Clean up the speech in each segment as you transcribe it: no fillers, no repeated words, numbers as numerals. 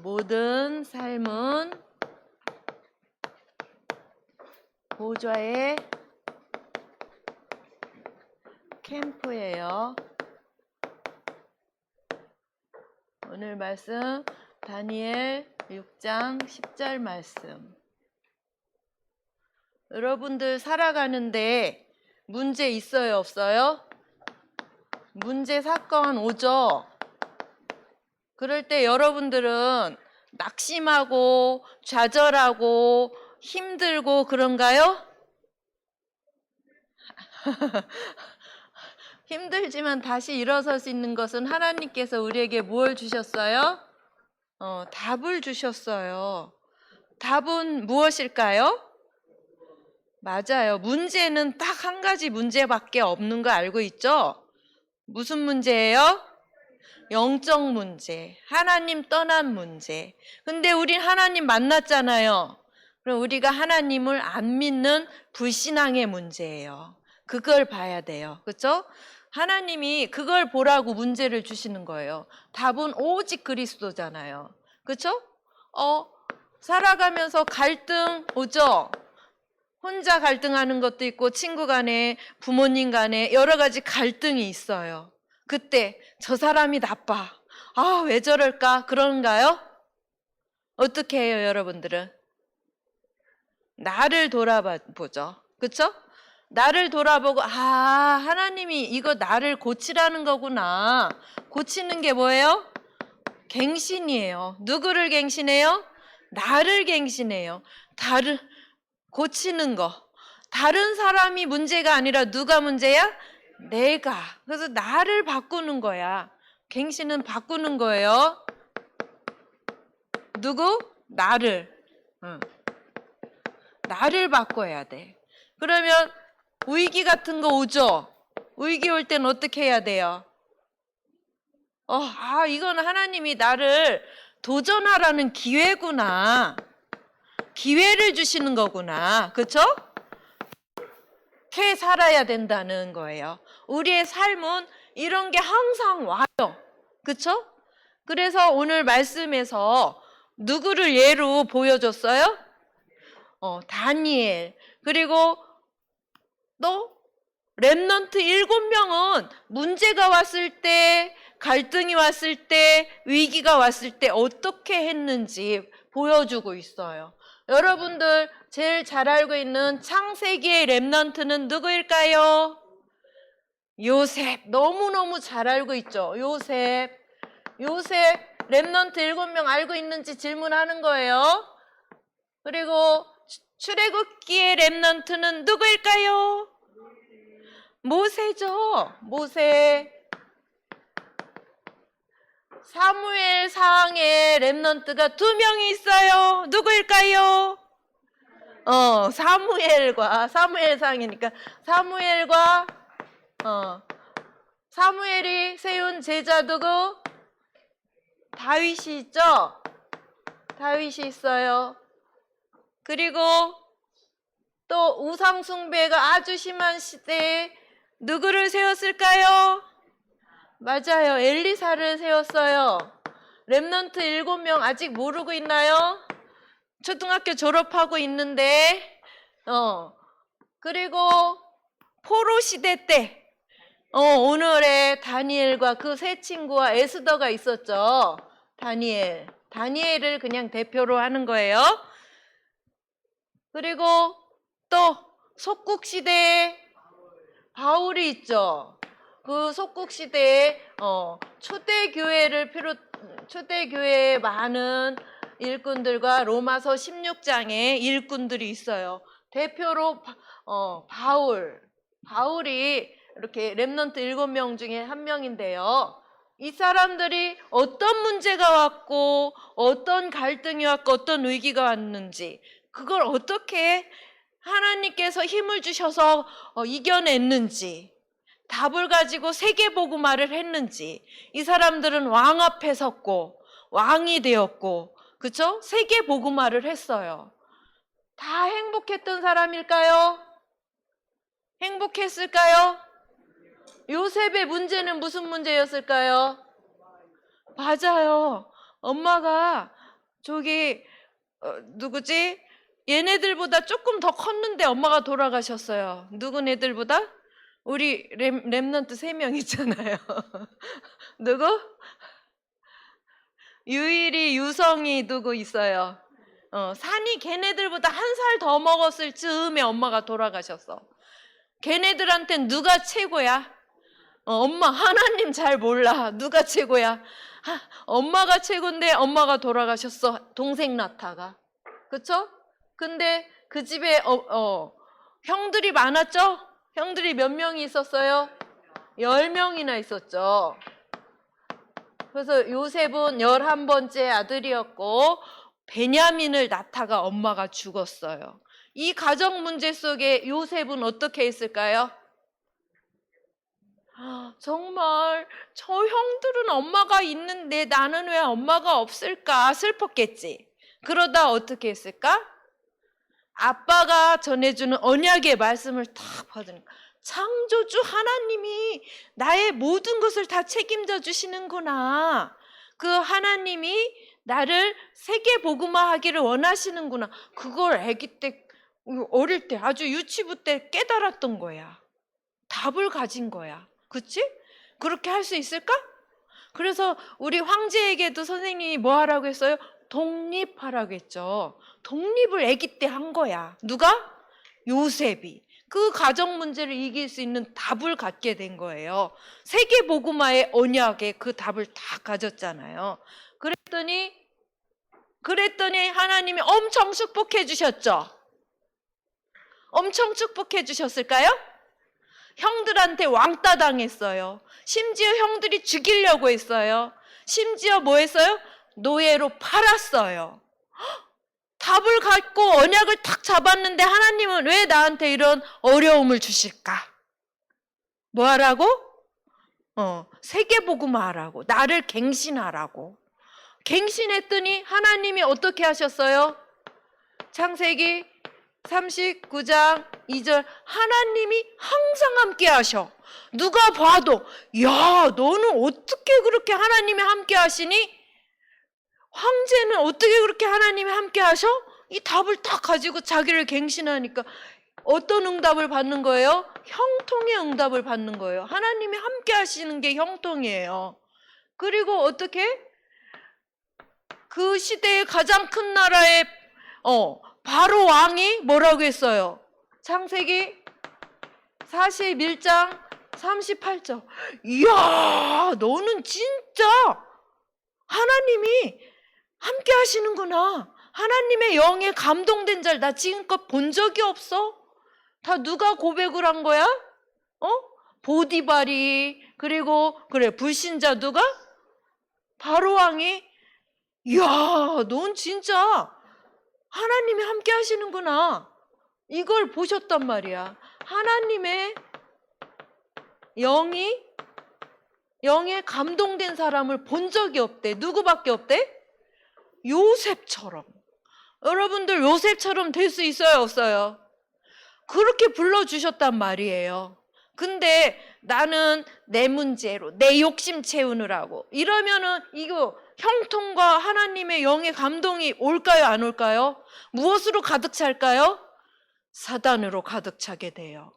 모든 삶은 보좌의 캠프예요. 오늘 말씀 다니엘 6장 10절 말씀. 여러분들 살아가는데 문제 있어요, 없어요? 문제 사건 오죠? 그럴 때 여러분들은 낙심하고 좌절하고 힘들고 그런가요? 힘들지만 다시 일어설 수 있는 것은 하나님께서 우리에게 뭘 주셨어요? 답을 주셨어요. 답은 무엇일까요? 맞아요. 문제는 딱 한 가지 문제밖에 없는 거 알고 있죠? 무슨 문제예요? 영적 문제. 하나님 떠난 문제. 근데 우린 하나님 만났잖아요. 그럼 우리가 하나님을 안 믿는 불신앙의 문제예요. 그걸 봐야 돼요. 그렇죠? 하나님이 그걸 보라고 문제를 주시는 거예요. 답은 오직 그리스도잖아요. 그렇죠? 살아가면서 갈등 오죠? 혼자 갈등하는 것도 있고 친구 간에 부모님 간에 여러 가지 갈등이 있어요. 그때 저 사람이 나빠. 왜 저럴까? 그런가요? 어떻게 해요, 여러분들은? 나를 돌아보죠. 그렇죠? 나를 돌아보고 하나님이 이거 나를 고치라는 거구나. 고치는 게 뭐예요? 갱신이에요. 누구를 갱신해요? 나를 갱신해요. 고치는 거. 다른 사람이 문제가 아니라 누가 문제야? 내가. 그래서 나를 바꾸는 거야. 갱신은 바꾸는 거예요. 누구? 나를. 나를 바꿔야 돼. 그러면 위기 같은 거 오죠? 위기 올 땐 어떻게 해야 돼요? 이거는 하나님이 나를 도전하라는 기회구나. 기회를 주시는 거구나. 그렇죠? 그렇게 살아야 된다는 거예요. 우리의 삶은 이런 게 항상 와요. 그렇죠? 그래서 오늘 말씀에서 누구를 예로 보여줬어요? 다니엘. 그리고 또 렘넌트 7명은 문제가 왔을 때, 갈등이 왔을 때, 위기가 왔을 때 어떻게 했는지 보여주고 있어요. 여러분들 제일 잘 알고 있는 창세기의 렘넌트는 누구일까요? 요셉. 너무너무 잘 알고 있죠. 요셉 렘넌트 7명 알고 있는지 질문하는 거예요. 그리고 출애굽기의 렘넌트는 누구일까요? 모세죠. 모세. 사무엘상의 렘넌트가 2명이 있어요. 누구일까요? 사무엘상이니까 사무엘이 세운 제자 누구? 다윗이 있죠? 다윗이 있어요. 그리고 또 우상 숭배가 아주 심한 시대에 누구를 세웠을까요? 맞아요. 엘리사를 세웠어요. 렘넌트 7명 아직 모르고 있나요? 초등학교 졸업하고 있는데 그리고 포로 시대 때 오늘의 다니엘과 그 세 친구와 에스더가 있었죠. 다니엘을 그냥 대표로 하는 거예요. 그리고 또 속국시대에 바울이 있죠. 그 속국시대에 초대교회의 많은 일꾼들과 로마서 16장에 일꾼들이 있어요. 대표로 바울이 이렇게 렘넌트 7명 중에 한 명인데요. 이 사람들이 어떤 문제가 왔고 어떤 갈등이 왔고 어떤 위기가 왔는지 그걸 어떻게 하나님께서 힘을 주셔서 이겨냈는지 답을 가지고 세계복음화를 했는지 이 사람들은 왕 앞에 섰고 왕이 되었고 그쵸? 세계복음화를 했어요. 다 행복했던 사람일까요? 행복했을까요? 요셉의 문제는 무슨 문제였을까요? 맞아요. 엄마가 저기 누구지? 얘네들보다 조금 더 컸는데 엄마가 돌아가셨어요. 누구 애들보다? 우리 랩넌트 3명 있잖아요. 누구? 유일이, 유성이 누구 있어요? 산이 걔네들보다 1살 더 먹었을 즈음에 엄마가 돌아가셨어. 걔네들한텐 누가 최고야? 엄마, 하나님 잘 몰라. 누가 최고야? 엄마가 최고인데 엄마가 돌아가셨어. 동생 나타가. 그쵸? 근데 그 집에 형들이 많았죠? 형들이 몇 명이 있었어요? 10명이나 있었죠. 그래서 요셉은 11번째 아들이었고 베냐민을 낳다가 엄마가 죽었어요. 이 가정 문제 속에 요셉은 어떻게 했을까요? 정말 저 형들은 엄마가 있는데 나는 왜 엄마가 없을까 슬펐겠지. 그러다 어떻게 했을까? 아빠가 전해주는 언약의 말씀을 탁 받으니까 창조주 하나님이 나의 모든 것을 다 책임져 주시는구나. 그 하나님이 나를 세계 복음화하기를 원하시는구나. 그걸 아기 때, 어릴 때, 아주 유치부 때 깨달았던 거야. 답을 가진 거야. 그치? 그렇게 할 수 있을까? 그래서 우리 황제에게도 선생님이 뭐 하라고 했어요? 독립하라고 했죠. 독립을 아기 때 한 거야. 누가? 요셉이. 그 가정 문제를 이길 수 있는 답을 갖게 된 거예요. 세계 복음화의 언약에 그 답을 다 가졌잖아요. 그랬더니 하나님이 엄청 축복해 주셨죠. 엄청 축복해 주셨을까요? 형들한테 왕따 당했어요. 심지어 형들이 죽이려고 했어요. 심지어 뭐 했어요? 노예로 팔았어요. 답을 갖고 언약을 탁 잡았는데 하나님은 왜 나한테 이런 어려움을 주실까? 뭐 하라고? 세계복음화하라고. 나를 갱신하라고. 갱신했더니 하나님이 어떻게 하셨어요? 창세기 39장 2절 하나님이 항상 함께 하셔. 누가 봐도 야 너는 어떻게 그렇게 하나님이 함께 하시니? 황제는 어떻게 그렇게 하나님이 함께 하셔? 이 답을 딱 가지고 자기를 갱신하니까 어떤 응답을 받는 거예요? 형통의 응답을 받는 거예요. 하나님이 함께 하시는 게 형통이에요. 그리고 어떻게? 그 시대의 가장 큰 나라의 바로 왕이 뭐라고 했어요? 창세기 41장 38절. 이야, 너는 진짜 하나님이 함께 하시는구나. 하나님의 영에 감동된 자를 나 지금껏 본 적이 없어. 다 누가 고백을 한 거야? 보디발이, 그리고 불신자 누가? 바로 왕이. 이야, 넌 진짜 하나님이 함께 하시는구나. 이걸 보셨단 말이야. 하나님의 영에 감동된 사람을 본 적이 없대. 누구밖에 없대? 요셉처럼. 여러분들 요셉처럼 될 수 있어요, 없어요? 그렇게 불러주셨단 말이에요. 근데 나는 내 문제로 내 욕심 채우느라고 이러면은 이거 형통과 하나님의 영의 감동이 올까요, 안 올까요? 무엇으로 가득 찰까요? 사단으로 가득 차게 돼요.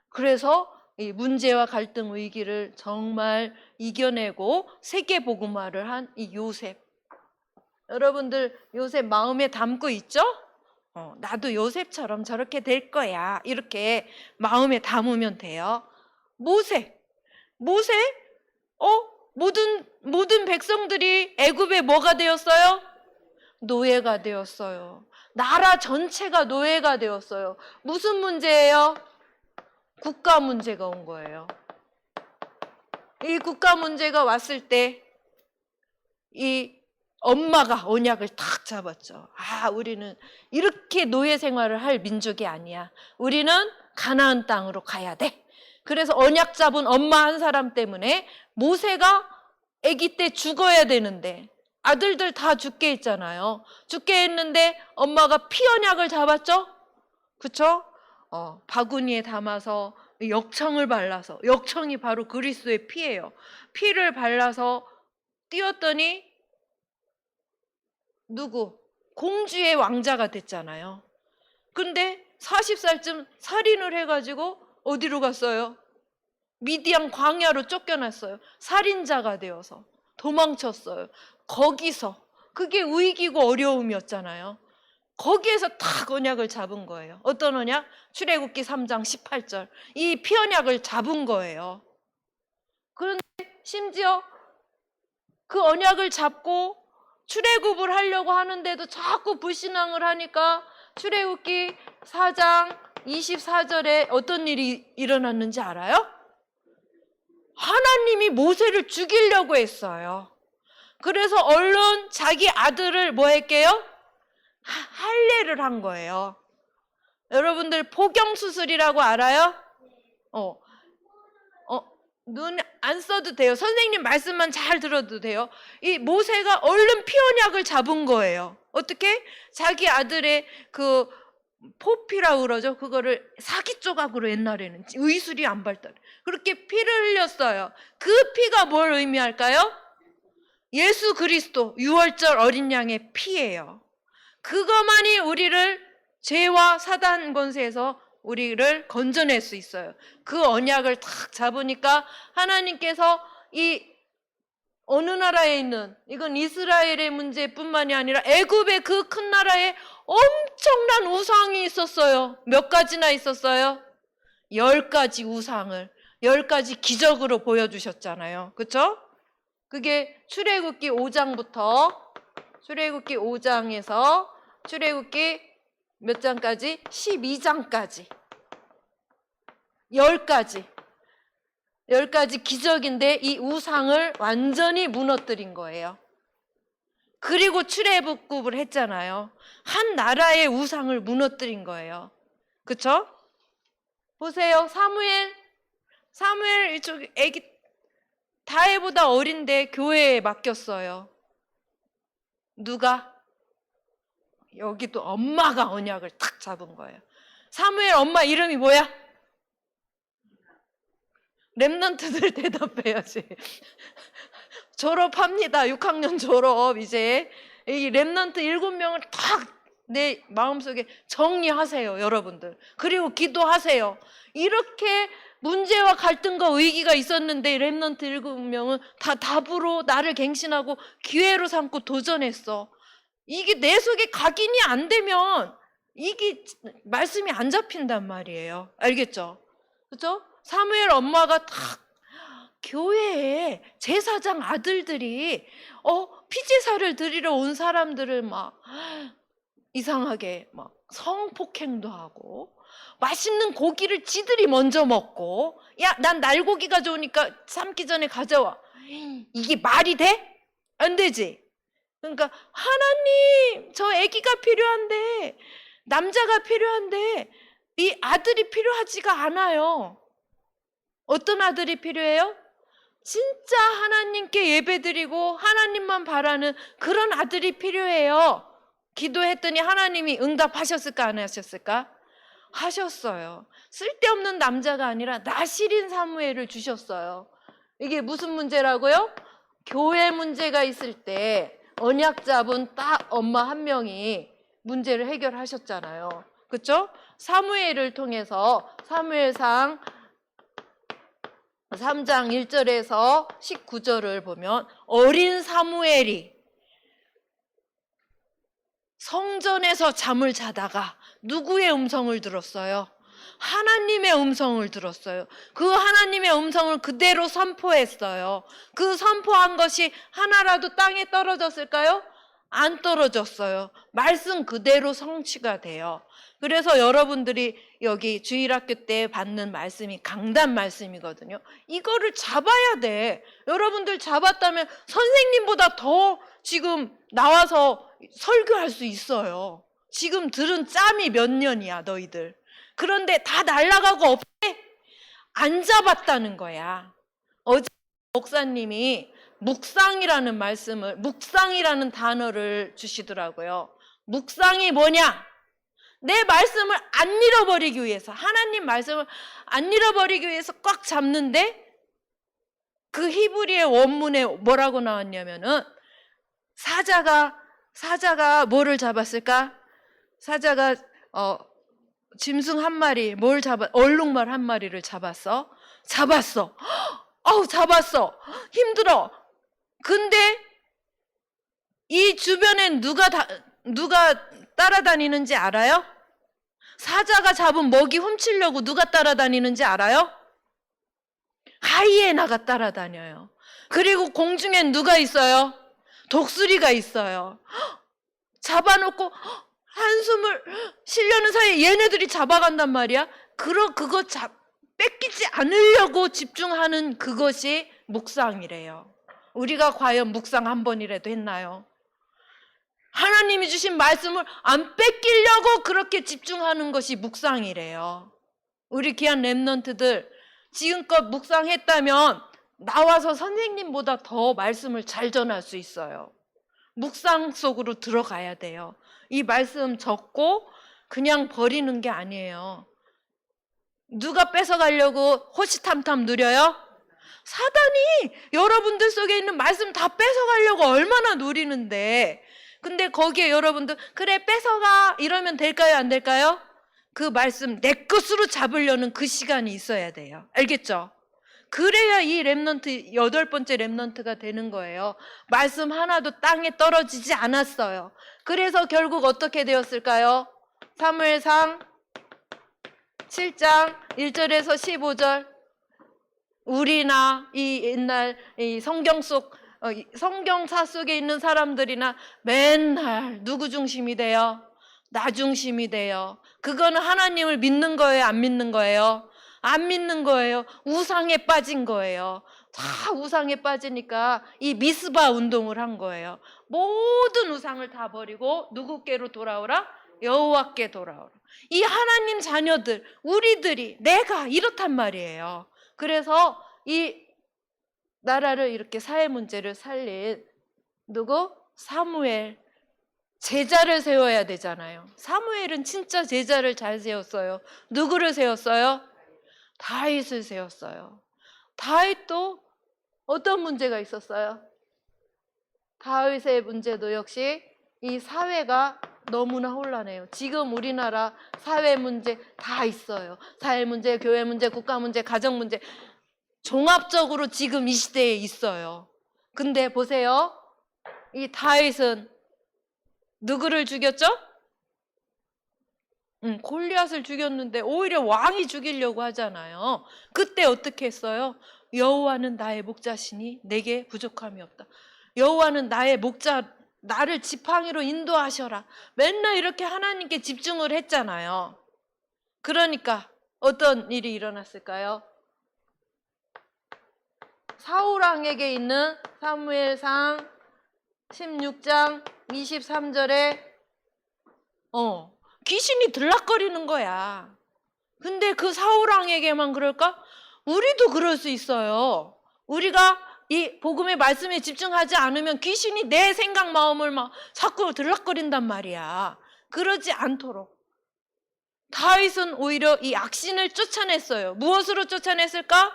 그래서 이 문제와 갈등 위기를 정말 이겨내고 세계 복음화를 한 이 요셉. 여러분들 요셉 마음에 담고 있죠? 나도 요셉처럼 저렇게 될 거야. 이렇게 마음에 담으면 돼요. 모세. 모든 백성들이 애굽에 뭐가 되었어요? 노예가 되었어요. 나라 전체가 노예가 되었어요. 무슨 문제예요? 국가 문제가 온 거예요. 이 국가 문제가 왔을 때 이 엄마가 언약을 탁 잡았죠. 우리는 이렇게 노예 생활을 할 민족이 아니야. 우리는 가나안 땅으로 가야 돼. 그래서 언약 잡은 엄마 한 사람 때문에 모세가 아기 때 죽어야 되는데 아들들 다 죽게 했잖아요. 죽게 했는데 엄마가 피 언약을 잡았죠? 그쵸? 바구니에 담아서 역청을 발라서, 역청이 바로 그리스도의 피예요. 피를 발라서 띄웠더니 누구? 공주의 왕자가 됐잖아요. 근데 40살쯤 살인을 해가지고 어디로 갔어요? 미디안 광야로 쫓겨났어요. 살인자가 되어서 도망쳤어요. 거기서 그게 위기고 어려움이었잖아요. 거기에서 탁 언약을 잡은 거예요. 어떤 언약? 출애굽기 3장 18절. 이 피언약을 잡은 거예요. 그런데 심지어 그 언약을 잡고 출애굽을 하려고 하는데도 자꾸 불신앙을 하니까 출애굽기 4장 24절에 어떤 일이 일어났는지 알아요? 하나님이 모세를 죽이려고 했어요. 그래서 얼른 자기 아들을 뭐 할게요? 할례를 한 거예요. 여러분들 포경수술이라고 알아요? 눈 안 써도 돼요. 선생님 말씀만 잘 들어도 돼요. 이 모세가 얼른 피언약을 잡은 거예요. 어떻게? 자기 아들의 그 포피라고 그러죠. 그거를 사기 조각으로 옛날에는 의술이 안 발달. 그렇게 피를 흘렸어요. 그 피가 뭘 의미할까요? 예수 그리스도 유월절 어린 양의 피예요. 그것만이 우리를 죄와 사단 권세에서 우리를 건져낼 수 있어요. 그 언약을 탁 잡으니까 하나님께서 이 어느 나라에 있는, 이건 이스라엘의 문제뿐만이 아니라 애굽의 그 큰 나라에 엄청난 우상이 있었어요. 몇 가지나 있었어요? 10가지 우상을 10가지 기적으로 보여주셨잖아요. 그렇죠? 그게 출애굽기 5장부터 출애굽기 5장에서 출애굽기 몇 장까지? 12장까지 10가지 기적인데 이 우상을 완전히 무너뜨린 거예요. 그리고 출애굽을 했잖아요. 한 나라의 우상을 무너뜨린 거예요. 그쵸? 보세요. 사무엘 이쪽 애기 다혜보다 어린데 교회에 맡겼어요. 누가? 여기도 엄마가 언약을 탁 잡은 거예요. 사무엘 엄마 이름이 뭐야? 랩런트들 대답해야지. 졸업합니다. 6학년 졸업 이제. 이 랩런트 7명을 탁 내 마음속에 정리하세요. 여러분들. 그리고 기도하세요. 이렇게 문제와 갈등과 위기가 있었는데 랩런트 7명은 다 답으로 나를 갱신하고 기회로 삼고 도전했어. 이게 내 속에 각인이 안 되면 이게 말씀이 안 잡힌단 말이에요. 알겠죠? 그렇죠? 사무엘 엄마가 탁 교회에 제사장 아들들이 피제사를 드리러 온 사람들을 막 이상하게 막 성폭행도 하고 맛있는 고기를 지들이 먼저 먹고 야, 난 날고기가 좋으니까 삶기 전에 가져와. 이게 말이 돼? 안 되지. 그러니까 하나님 저 아기가 필요한데 남자가 필요한데 이 아들이 필요하지가 않아요. 어떤 아들이 필요해요? 진짜 하나님께 예배드리고 하나님만 바라는 그런 아들이 필요해요. 기도했더니 하나님이 응답하셨을까 안 하셨을까? 하셨어요. 쓸데없는 남자가 아니라 나실인 사무엘을 주셨어요. 이게 무슨 문제라고요? 교회 문제가 있을 때 언약 잡은 딱 엄마 한 명이 문제를 해결하셨잖아요. 그렇죠? 사무엘을 통해서 사무엘상 3장 1절에서 19절을 보면 어린 사무엘이 성전에서 잠을 자다가 누구의 음성을 들었어요? 하나님의 음성을 들었어요. 그 하나님의 음성을 그대로 선포했어요. 그 선포한 것이 하나라도 땅에 떨어졌을까요? 안 떨어졌어요. 말씀 그대로 성취가 돼요. 그래서 여러분들이 여기 주일학교 때 받는 말씀이 강단 말씀이거든요. 이거를 잡아야 돼. 여러분들 잡았다면 선생님보다 더 지금 나와서 설교할 수 있어요. 지금 들은 짬이 몇 년이야 너희들. 그런데 다 날아가고 없대? 안 잡았다는 거야. 어제 목사님이 묵상이라는 묵상이라는 단어를 주시더라고요. 묵상이 뭐냐? 내 말씀을 안 잃어버리기 위해서, 하나님 말씀을 안 잃어버리기 위해서 꽉 잡는데 그 히브리의 원문에 뭐라고 나왔냐면은 사자가 사자가 뭐를 잡았을까? 사자가 짐승 한 마리, 얼룩말 한 마리를 잡았어. 잡았어. 힘들어. 근데 이 주변엔 누가 따라다니는지 알아요? 사자가 잡은 먹이 훔치려고 누가 따라다니는지 알아요? 하이에나가 따라다녀요. 그리고 공중엔 누가 있어요? 독수리가 있어요. 잡아놓고 한숨을 쉬려는 사이에 얘네들이 잡아간단 말이야. 그거 뺏기지 않으려고 집중하는 그것이 묵상이래요. 우리가 과연 묵상 한 번이라도 했나요? 하나님이 주신 말씀을 안 뺏기려고 그렇게 집중하는 것이 묵상이래요. 우리 귀한 랩런트들 지금껏 묵상했다면 나와서 선생님보다 더 말씀을 잘 전할 수 있어요. 묵상 속으로 들어가야 돼요. 이 말씀 적고 그냥 버리는 게 아니에요. 누가 뺏어가려고 호시탐탐 누려요? 사단이 여러분들 속에 있는 말씀 다 뺏어가려고 얼마나 노리는데, 근데 거기에 여러분들 그래 뺏어가 이러면 될까요? 안 될까요? 그 말씀 내 것으로 잡으려는 그 시간이 있어야 돼요. 알겠죠? 그래야 이 랩넌트 8번째 랩넌트가 되는 거예요. 말씀 하나도 땅에 떨어지지 않았어요. 그래서 결국 어떻게 되었을까요? 사무엘상 7장 1절에서 15절. 우리나 이 옛날 이 성경사 속에 있는 사람들이나 맨날 누구 중심이 돼요? 나 중심이 돼요. 그거는 하나님을 믿는 거예요? 안 믿는 거예요? 안 믿는 거예요. 우상에 빠진 거예요. 다 우상에 빠지니까 이 미스바 운동을 한 거예요. 모든 우상을 다 버리고 누구께로 돌아오라? 여호와께 돌아오라. 이 하나님 자녀들, 우리들이, 내가 이렇단 말이에요. 그래서 이 나라를 이렇게 사회 문제를 살린 누구? 사무엘. 제자를 세워야 되잖아요. 사무엘은 진짜 제자를 잘 세웠어요. 누구를 세웠어요? 다윗을 세웠어요. 다윗도 어떤 문제가 있었어요? 다윗의 문제도 역시 이 사회가 너무나 혼란해요. 지금 우리나라 사회 문제 다 있어요. 사회 문제, 교회 문제, 국가 문제, 가정 문제 종합적으로 지금 이 시대에 있어요. 근데 보세요. 이 다윗은 누구를 죽였죠? 골리앗을 죽였는데 오히려 왕이 죽이려고 하잖아요. 그때 어떻게 했어요? 여호와는 나의 목자시니 내게 부족함이 없다. 여호와는 나의 목자, 나를 지팡이로 인도하셔라. 맨날 이렇게 하나님께 집중을 했잖아요. 그러니까 어떤 일이 일어났을까요? 사울왕에게 있는 사무엘상 16장 23절에 귀신이 들락거리는 거야. 근데 그 사울왕에게만 그럴까? 우리도 그럴 수 있어요. 우리가 이 복음의 말씀에 집중하지 않으면 귀신이 내 생각 마음을 막 자꾸 들락거린단 말이야. 그러지 않도록 다윗은 오히려 이 악신을 쫓아냈어요. 무엇으로 쫓아냈을까?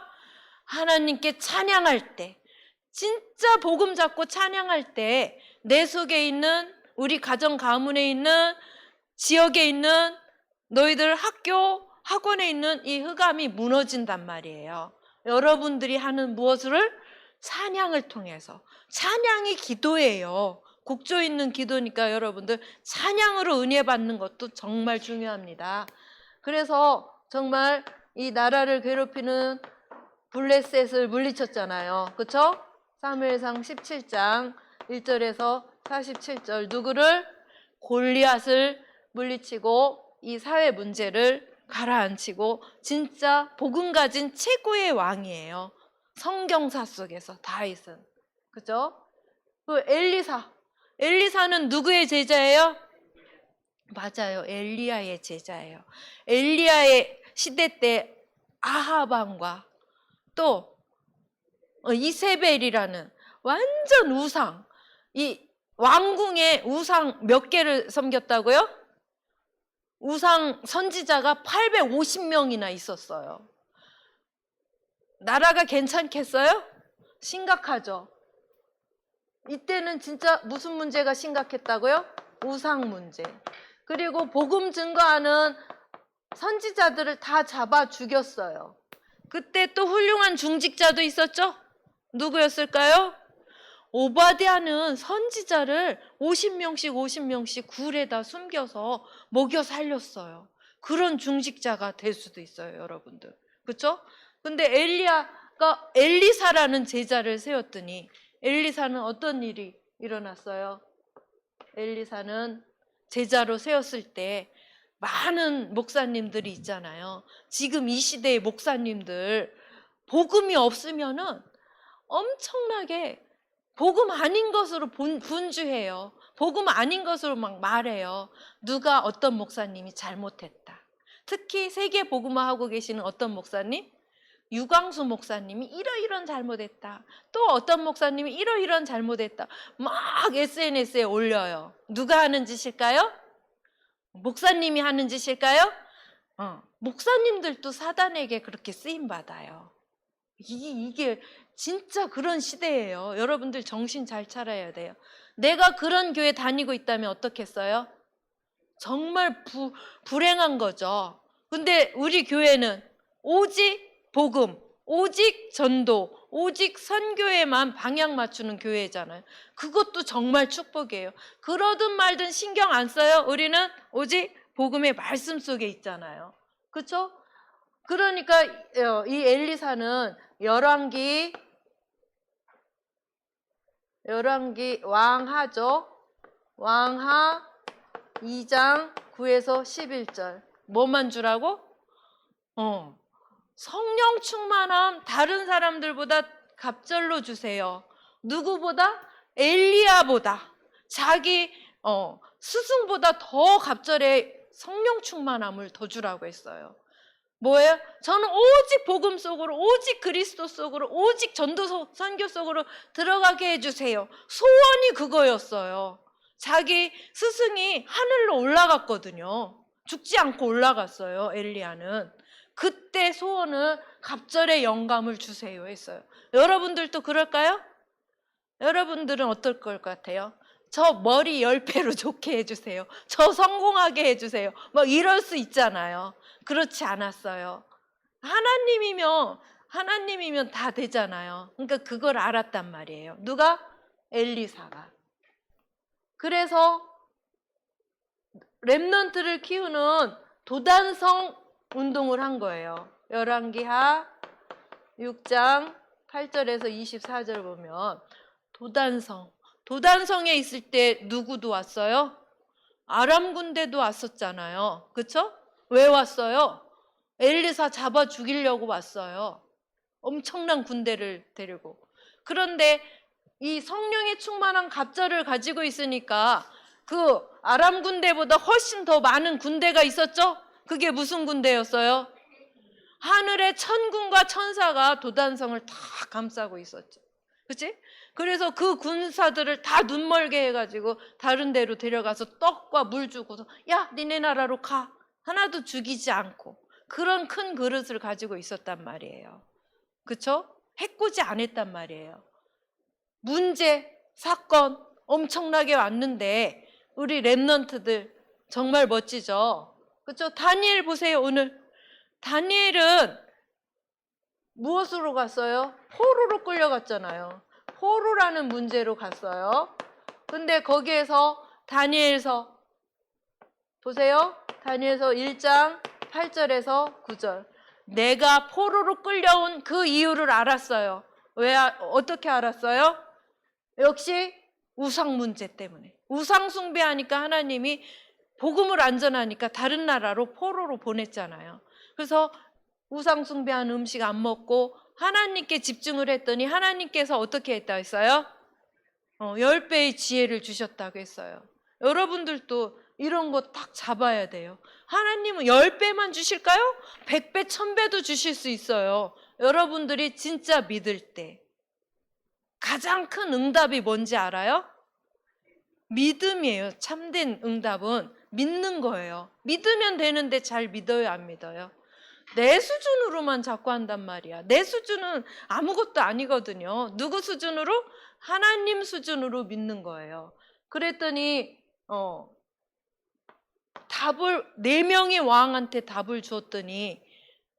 하나님께 찬양할 때, 진짜 복음 잡고 찬양할 때 내 속에 있는, 우리 가정 가문에 있는, 지역에 있는, 너희들 학교 학원에 있는 이 흑암이 무너진단 말이에요. 여러분들이 하는 무엇을? 찬양을 통해서. 찬양이 기도예요. 곡조 있는 기도니까 여러분들 찬양으로 은혜 받는 것도 정말 중요합니다. 그래서 정말 이 나라를 괴롭히는 블레셋을 물리쳤잖아요. 그렇죠? 사무엘상 17장 1절에서 47절. 누구를? 골리앗을 물리치고 이 사회 문제를 가라앉히고 진짜 복음 가진 최고의 왕이에요. 성경사 속에서 다윗은. 그죠? 그 엘리사는 누구의 제자예요? 맞아요. 엘리야의 제자예요. 엘리야의 시대 때 아합 왕과 또 이세벨이라는 완전 우상, 이 왕궁에 우상 몇 개를 섬겼다고요? 우상 선지자가 850명이나 있었어요. 나라가 괜찮겠어요? 심각하죠. 이때는 진짜 무슨 문제가 심각했다고요? 우상 문제. 그리고 복음 증거하는 선지자들을 다 잡아 죽였어요. 그때 또 훌륭한 중직자도 있었죠? 누구였을까요? 오바댜는 선지자를 50명씩 굴에다 숨겨서 먹여 살렸어요. 그런 중직자가 될 수도 있어요, 여러분들. 그렇죠? 근데 엘리사라는 제자를 세웠더니 엘리사는 어떤 일이 일어났어요? 엘리사는 제자로 세웠을 때 많은 목사님들이 있잖아요. 지금 이 시대의 목사님들 복음이 없으면은 엄청나게 복음 아닌 것으로 분주해요. 복음 아닌 것으로 막 말해요. 누가 어떤 목사님이 잘못했다. 특히 세계 복음화 하고 계시는 어떤 목사님? 유광수 목사님이 이러이런 잘못했다. 또 어떤 목사님이 이러이런 잘못했다. 막 SNS에 올려요. 누가 하는 짓일까요? 목사님이 하는 짓일까요? 목사님들도 사단에게 그렇게 쓰임받아요. 이게 진짜 그런 시대예요. 여러분들 정신 잘 차려야 돼요. 내가 그런 교회 다니고 있다면 어떻겠어요? 정말 불행한 거죠. 근데 우리 교회는 오직 복음, 오직 전도, 오직 선교에만 방향 맞추는 교회잖아요. 그것도 정말 축복이에요. 그러든 말든 신경 안 써요. 우리는 오직 복음의 말씀 속에 있잖아요. 그렇죠? 그러니까 이 엘리사는 열왕기 왕하죠. 왕하 2장 9에서 11절. 뭐만 주라고? 성령 충만함 다른 사람들보다 갑절로 주세요. 누구보다? 엘리야보다. 자기 스승보다 더 갑절의 성령 충만함을 더 주라고 했어요. 뭐예요? 저는 오직 복음 속으로, 오직 그리스도 속으로, 오직 전도 선교 속으로 들어가게 해주세요. 소원이 그거였어요. 자기 스승이 하늘로 올라갔거든요. 죽지 않고 올라갔어요, 엘리야는. 그때 소원을 갑절의 영감을 주세요 했어요. 여러분들도 그럴까요? 여러분들은 어떨 것 같아요? 저 머리 10배로 좋게 해주세요. 저 성공하게 해주세요. 막 이럴 수 있잖아요. 그렇지 않았어요. 하나님이면 다 되잖아요. 그러니까 그걸 알았단 말이에요. 누가? 엘리사가. 그래서 렘넌트를 키우는 도단성 운동을 한 거예요. 열왕기하 6장 8절에서 24절 보면 도단성에 있을 때 누구도 왔어요? 아람 군대도 왔었잖아요. 그쵸? 왜 왔어요? 엘리사 잡아 죽이려고 왔어요. 엄청난 군대를 데리고. 그런데 이 성령의 충만한 갑절을 가지고 있으니까 그 아람 군대보다 훨씬 더 많은 군대가 있었죠? 그게 무슨 군대였어요? 하늘의 천군과 천사가 도단성을 다 감싸고 있었죠. 그치? 그래서 그 군사들을 다 눈멀게 해가지고 다른 데로 데려가서 떡과 물 주고서 야, 니네 나라로 가. 하나도 죽이지 않고 그런 큰 그릇을 가지고 있었단 말이에요. 그쵸? 해코지 안 했단 말이에요. 문제, 사건 엄청나게 왔는데 우리 렘넌트들 정말 멋지죠? 그쵸? 다니엘 보세요, 오늘. 다니엘은 무엇으로 갔어요? 포로로 끌려갔잖아요. 포로라는 문제로 갔어요. 근데 거기에서 다니엘서 보세요. 다니엘서 1장 8절에서 9절. 내가 포로로 끌려온 그 이유를 알았어요. 어떻게 알았어요? 역시 우상 문제 때문에. 우상 숭배하니까 하나님이 복음을 안 전하니까 다른 나라로 포로로 보냈잖아요. 그래서 우상 숭배한 음식 안 먹고 하나님께 집중을 했더니 하나님께서 어떻게 했다 했어요? 10배의 지혜를 주셨다고 했어요. 여러분들도 이런 거 딱 잡아야 돼요. 하나님은 10배만 주실까요? 100배, 1000배도 주실 수 있어요. 여러분들이 진짜 믿을 때. 가장 큰 응답이 뭔지 알아요? 믿음이에요. 참된 응답은 믿는 거예요. 믿으면 되는데 잘 믿어요, 안 믿어요? 내 수준으로만 자꾸 한단 말이야. 내 수준은 아무것도 아니거든요. 누구 수준으로? 하나님 수준으로 믿는 거예요. 그랬더니 답을 4명의 왕한테 답을 주었더니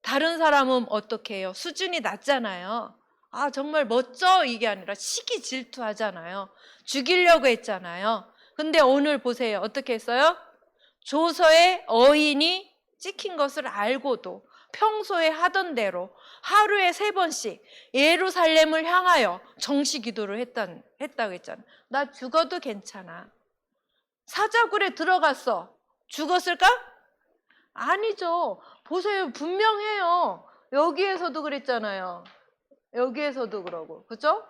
다른 사람은 어떻게 해요? 수준이 낮잖아요. 아, 정말 멋져 이게 아니라 시기 질투하잖아요. 죽이려고 했잖아요. 근데 오늘 보세요. 어떻게 했어요? 조서에 어인이 찍힌 것을 알고도 평소에 하던 대로 하루에 3번씩 예루살렘을 향하여 정시 기도를 했다고 했잖아요. 나 죽어도 괜찮아. 사자굴에 들어갔어. 죽었을까? 아니죠. 보세요. 분명해요. 여기에서도 그랬잖아요. 여기에서도 그러고. 그죠?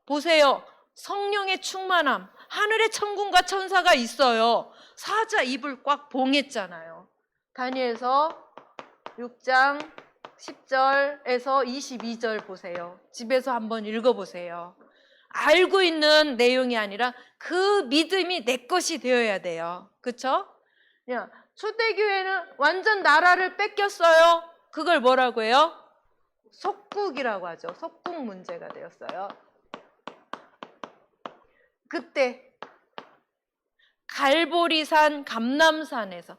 보세요. 성령의 충만함. 하늘에 천군과 천사가 있어요. 사자 입을 꽉 봉했잖아요. 다니엘서 6장 10절에서 22절 보세요. 집에서 한번 읽어보세요. 알고 있는 내용이 아니라 그 믿음이 내 것이 되어야 돼요. 그쵸? 초대교회는 완전 나라를 뺏겼어요. 그걸 뭐라고 해요? 속국이라고 하죠. 속국 문제가 되었어요. 그때 갈보리산 감람산에서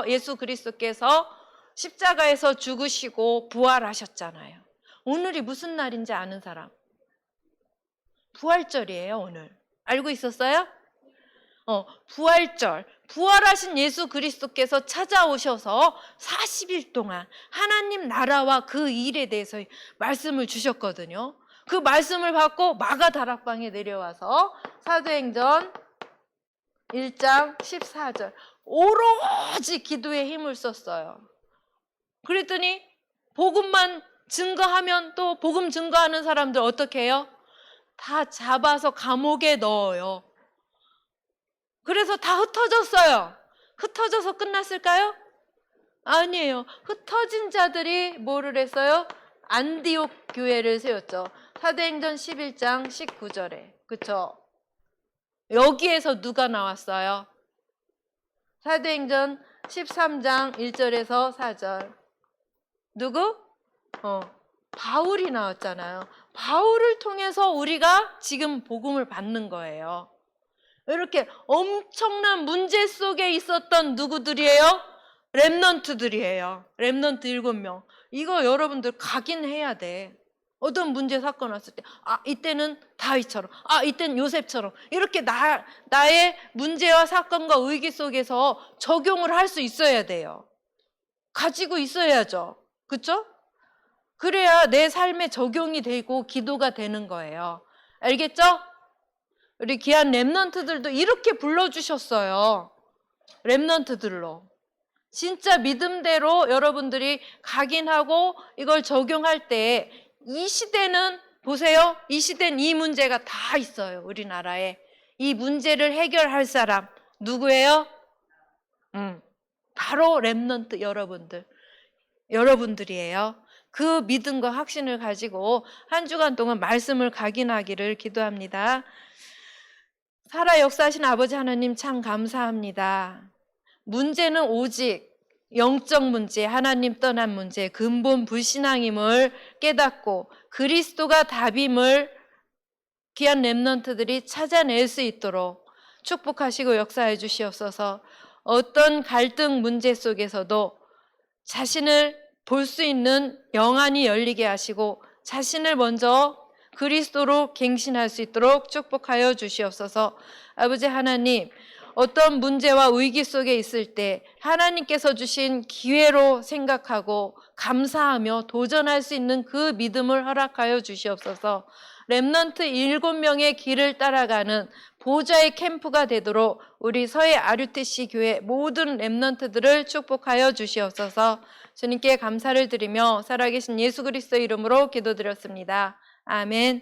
예수 그리스도께서 십자가에서 죽으시고 부활하셨잖아요. 오늘이 무슨 날인지 아는 사람? 부활절이에요. 오늘. 알고 있었어요? 부활절. 부활하신 예수 그리스도께서 찾아오셔서 40일 동안 하나님 나라와 그 일에 대해서 말씀을 주셨거든요. 그 말씀을 받고 마가다락방에 내려와서 사도행전 1장 14절 오로지 기도에 힘을 썼어요. 그랬더니 복음만 증거하면 또 복음 증거하는 사람들 어떻게 해요? 다 잡아서 감옥에 넣어요. 그래서 다 흩어졌어요. 흩어져서 끝났을까요? 아니에요. 흩어진 자들이 뭐를 했어요? 안디옥 교회를 세웠죠. 사도행전 11장 19절에. 그쵸? 여기에서 누가 나왔어요? 사도행전 13장 1절에서 4절. 누구? 바울이 나왔잖아요. 바울을 통해서 우리가 지금 복음을 받는 거예요. 이렇게 엄청난 문제 속에 있었던 누구들이에요? 렘넌트들이에요. 렘넌트 7명. 이거 여러분들 각인해야 돼. 어떤 문제 사건 왔을 때, 이때는 다윗처럼, 이때는 요셉처럼 이렇게 나의 문제와 사건과 위기 속에서 적용을 할 수 있어야 돼요. 가지고 있어야죠. 그렇죠? 그래야 내 삶에 적용이 되고 기도가 되는 거예요. 알겠죠? 우리 귀한 렘넌트들도 이렇게 불러주셨어요. 렘넌트들로. 진짜 믿음대로 여러분들이 각인하고 이걸 적용할 때 이 시대는 보세요. 이 시대는 이 문제가 다 있어요. 우리나라에. 이 문제를 해결할 사람 누구예요? 바로 렘넌트 여러분들이에요. 그 믿음과 확신을 가지고 한 주간 동안 말씀을 각인하기를 기도합니다. 살아 역사하신 아버지 하나님 참 감사합니다. 문제는 오직 영적 문제, 하나님 떠난 문제, 근본 불신앙임을 깨닫고 그리스도가 답임을 귀한 렘넌트들이 찾아낼 수 있도록 축복하시고 역사해 주시옵소서. 어떤 갈등 문제 속에서도 자신을 볼 수 있는 영안이 열리게 하시고 자신을 먼저 그리스도로 갱신할 수 있도록 축복하여 주시옵소서. 아버지 하나님, 어떤 문제와 위기 속에 있을 때 하나님께서 주신 기회로 생각하고 감사하며 도전할 수 있는 그 믿음을 허락하여 주시옵소서. 렘넌트 7명의 길을 따라가는 보좌의 캠프가 되도록 우리 서해 RUTC 교회 모든 렘넌트들을 축복하여 주시옵소서. 주님께 감사를 드리며 살아계신 예수 그리스도 이름으로 기도드렸습니다. 아멘.